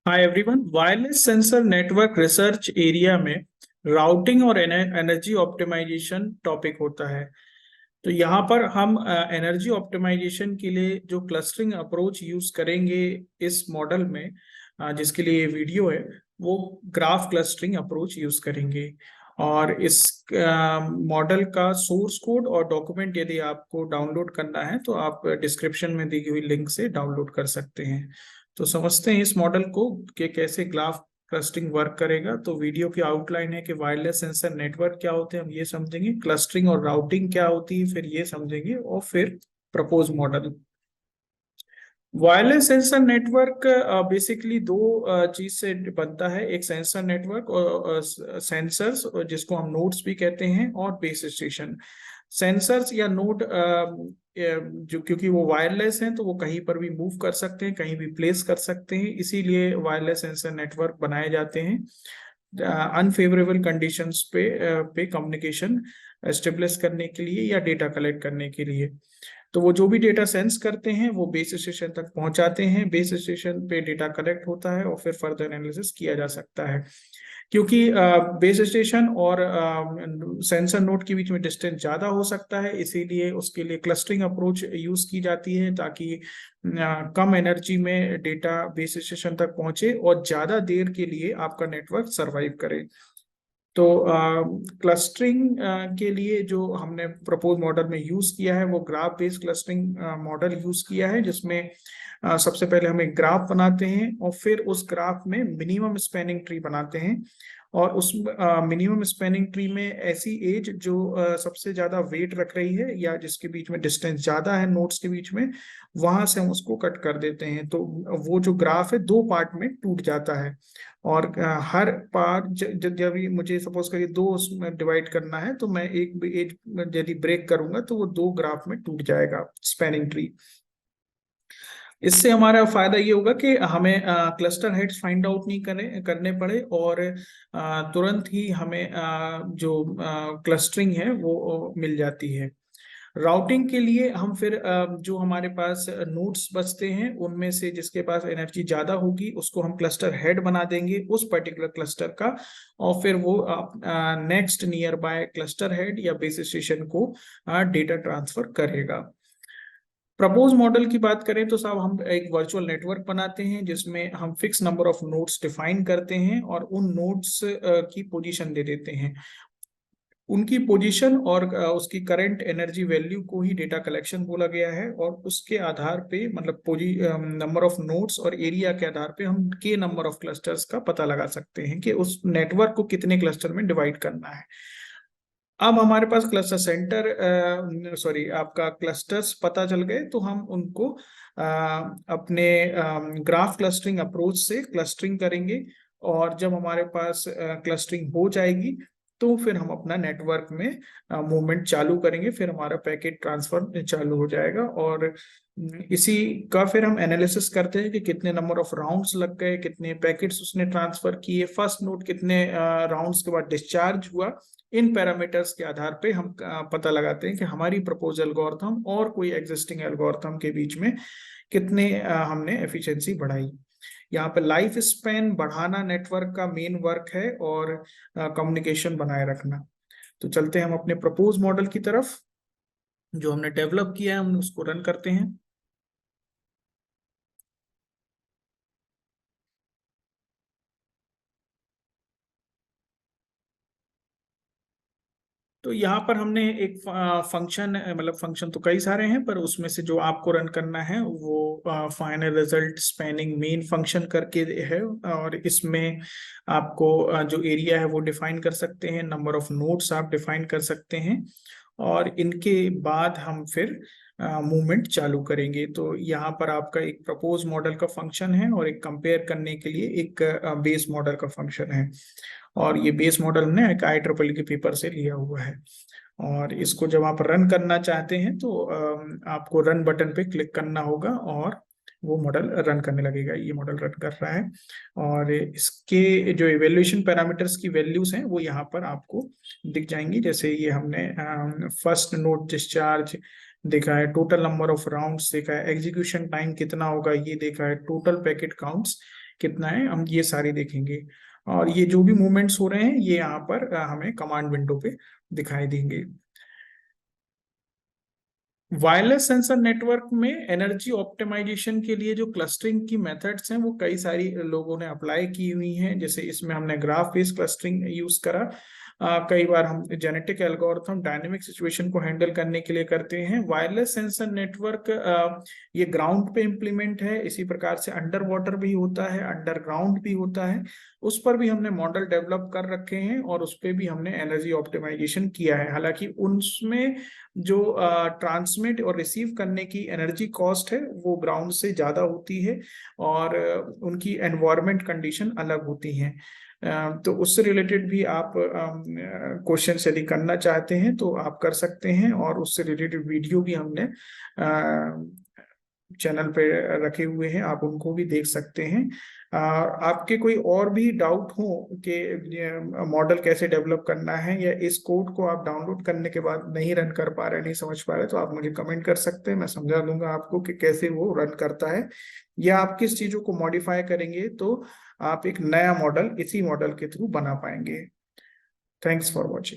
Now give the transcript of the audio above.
Hi everyone. Wireless sensor network research area में routing और energy optimisation topic होता है। तो यहाँ पर हम एनर्जी ऑप्टिमाइजेशन के लिए जो क्लस्टरिंग अप्रोच यूज करेंगे इस मॉडल में, जिसके लिए ये वीडियो है, वो ग्राफ क्लस्टरिंग अप्रोच यूज करेंगे। और इस मॉडल का सोर्स कोड और डॉक्यूमेंट यदि आपको डाउनलोड करना है तो आप डिस्क्रिप्शन में दी हुई लिंक से डाउनलोड कर सकते हैं। तो समझते हैं इस मॉडल को कि कैसे ग्राफ क्लस्टरिंग वर्क करेगा। तो वीडियो की आउटलाइन है कि वायरलेस सेंसर नेटवर्क क्या होते हैं, हम ये समझेंगे, क्लस्टरिंग और राउटिंग क्या होती है फिर ये समझेंगे, और फिर propose model. Wireless sensor network basically दो चीज से बनता है, एक सेंसर नेटवर्क और सेंसर्स जिसको हम नोड्स भी कहते हैं, और बेस स्टेशन। सेंसर्स या नोड जो क्योंकि वो वायरलेस हैं तो वो कहीं पर भी मूव कर सकते हैं, कहीं भी प्लेस कर सकते हैं, इसीलिए वायरलेस सेंसर नेटवर्क बनाए जाते हैं अनफेवरेबल कंडीशंस पे कम्युनिकेशन एस्टेब्लिश करने के लिए या डेटा कलेक्ट करने के लिए। तो वो जो भी डेटा सेंस करते हैं वो बेस स्टेशन तक पहुंचाते हैं, बेस स्टेशन पे डेटा कलेक्ट होता है और फिर फर्दर एनालिसिस किया जा सकता है। क्योंकि बेस स्टेशन और सेंसर नोड के बीच में डिस्टेंस ज्यादा हो सकता है, इसीलिए उसके लिए क्लस्टरिंग अप्रोच यूज की जाती है ताकि कम एनर्जी में डेटा बेस स्टेशन तक पहुंचे और ज्यादा देर के लिए आपका नेटवर्क सरवाइव करे। तो क्लस्टरिंग के लिए जो हमने प्रपोज मॉडल में यूज किया है वो graph based clustering model use किया है, जिसमें सबसे पहले हम एक ग्राफ बनाते हैं और फिर उस ग्राफ में मिनिमम स्पैनिंग ट्री बनाते हैं। और उस मिनिमम स्पैनिंग ट्री में ऐसी एज जो सबसे ज्यादा वेट रख रही है या जिसके बीच में डिस्टेंस ज्यादा है नोड्स के बीच में, वहां से हम उसको कट कर देते हैं। तो वो जो ग्राफ है दो पार्ट में टूट जाता है। और हर पार्ट जब मुझे सपोज करिए दो उसमें डिवाइड करना है तो मैं एक एज यदि ब्रेक करूंगा तो वो दो ग्राफ में टूट जाएगा स्पैनिंग ट्री। इससे हमारा फायदा ये होगा कि हमें क्लस्टर हेड्स फाइंड आउट नहीं करने पड़े और तुरंत ही हमें जो क्लस्टरिंग है वो मिल जाती है। राउटिंग के लिए हम फिर जो हमारे पास नोड्स बचते हैं उनमें से जिसके पास एनर्जी ज्यादा होगी उसको हम क्लस्टर हेड बना देंगे उस पर्टिकुलर क्लस्टर का, और फिर वो next near by cluster head या बेस स्टेशन को डेटा ट्रांसफर करेगा। प्रपोज मॉडल की बात करें तो साहब हम एक वर्चुअल नेटवर्क बनाते हैं जिसमें हम fix number of nodes define करते हैं और उन नोड्स की पोजीशन दे देते हैं। उनकी पोजीशन और उसकी करंट एनर्जी वैल्यू को ही डेटा कलेक्शन बोला गया है, और उसके आधार पे मतलब नंबर ऑफ नोड्स और एरिया के आधार पे हम के नंबर ऑफ क्लस्टर्स का पता लगा सकते हैं कि उस नेटवर्क को कितने क्लस्टर में डिवाइड करना है। अब हमारे पास क्लस्टर सेंटर सॉरी आपका क्लस्टर्स पता चल गए तो हम उनको अपने ग्राफ क्लस्टरिंग अप्रोच से क्लस्टरिंग करेंगे। और जब हमारे पास क्लस्टरिंग हो जाएगी तो फिर हम अपना नेटवर्क में मूवमेंट चालू करेंगे, फिर हमारा पैकेट ट्रांसफर चालू हो जाएगा। और इसी का फिर हम एनालिसिस करते हैं कि कितने नंबर ऑफ राउंड्स लग गए, कितने पैकेट्स उसने ट्रांसफर किए, फर्स्ट नोड कितने राउंड्स के बाद डिस्चार्ज हुआ। इन पैरामीटर्स के आधार पे हम पता लगाते हैं कि हमारी प्रपोज एल्गोरिथम और कोई एग्जिस्टिंग एल्गोरिथम के बीच में कितने हमने एफिशिएंसी बढ़ाई। यहाँ पे लाइफ स्पैन बढ़ाना नेटवर्क का मेन वर्क है और कम्युनिकेशन बनाए रखना। तो चलते हैं हम अपने प्रपोज मॉडल की तरफ जो हमने डेवलप किया है, हम उसको रन करते हैं। तो यहाँ पर हमने एक फंक्शन, मतलब फंक्शन तो कई सारे हैं पर उसमें से जो आपको रन करना है वो final result spanning main function करके है। और इसमें आपको जो एरिया है वो डिफाइन कर सकते हैं, नंबर ऑफ नोड्स आप डिफाइन कर सकते हैं, और इनके बाद हम फिर मूवमेंट चालू करेंगे। तो यहाँ पर आपका एक प्रपोज मॉडल का फंक्शन है और एक कंपेयर करने के लिए एक बेस मॉडल का फंक्शन है। और ये बेस मॉडल हमने एक IEEE के पेपर से लिया हुआ है। और इसको जब आप रन करना चाहते हैं तो आपको रन बटन पे क्लिक करना होगा और वो मॉडल रन करने लगेगा। ये मॉडल रन कर रहा है और इसके जो इवेल्युएशन पैरामीटर्स की वैल्यूज हैं वो यहाँ पर आपको दिख जाएंगी। जैसे ये हमने फर्स्ट नोड डिस्चार्ज देखा है, टोटल नंबर ऑफ राउंड्स देखा है, एग्जीक्यूशन टाइम कितना होगा ये देखा है, टोटल पैकेट काउंट्स कितना है, हम ये सारी देखेंगे। और ये जो भी मूवमेंट्स हो रहे हैं ये यहाँ पर हमें कमांड विंडो पे दिखाई देंगे। वायरलेस सेंसर नेटवर्क में एनर्जी ऑप्टिमाइजेशन के लिए जो क्लस्टरिंग की मेथड्स हैं वो कई सारी लोगों ने अप्लाई की हुई हैं। जैसे इसमें हमने ग्राफ बेस्ड क्लस्टरिंग यूज करा, कई बार हम जेनेटिक एल्गोरिथम डायनेमिक सिचुएशन को हैंडल करने के लिए करते हैं। वायरलेस सेंसर नेटवर्क ये ग्राउंड पे इम्प्लीमेंट है, इसी प्रकार से अंडर वाटर भी होता है, अंडरग्राउंड भी होता है। उस पर भी हमने मॉडल डेवलप कर रखे हैं और उस पर भी हमने एनर्जी ऑप्टिमाइजेशन किया है। हालांकि उनमें जो ट्रांसमिट और रिसीव करने की एनर्जी कॉस्ट है वो ग्राउंड से ज़्यादा होती है और उनकी एनवायरमेंट कंडीशन अलग होती हैं। तो उससे रिलेटेड भी आप क्वेश्चन यदि करना चाहते हैं तो आप कर सकते हैं, और उससे रिलेटेड वीडियो भी हमने चैनल पे रखे हुए हैं, आप उनको भी देख सकते हैं। आपके कोई और भी डाउट हो कि मॉडल कैसे डेवलप करना है, या इस कोड को आप डाउनलोड करने के बाद नहीं रन कर पा रहे, नहीं समझ पा रहे, तो आप मुझे कमेंट कर सकते हैं, मैं समझा दूंगा आपको कि कैसे वो रन करता है, या आप किस चीजों को मॉडिफाई करेंगे तो आप एक नया मॉडल इसी मॉडल के थ्रू बना पाएंगे। Thanks for watching.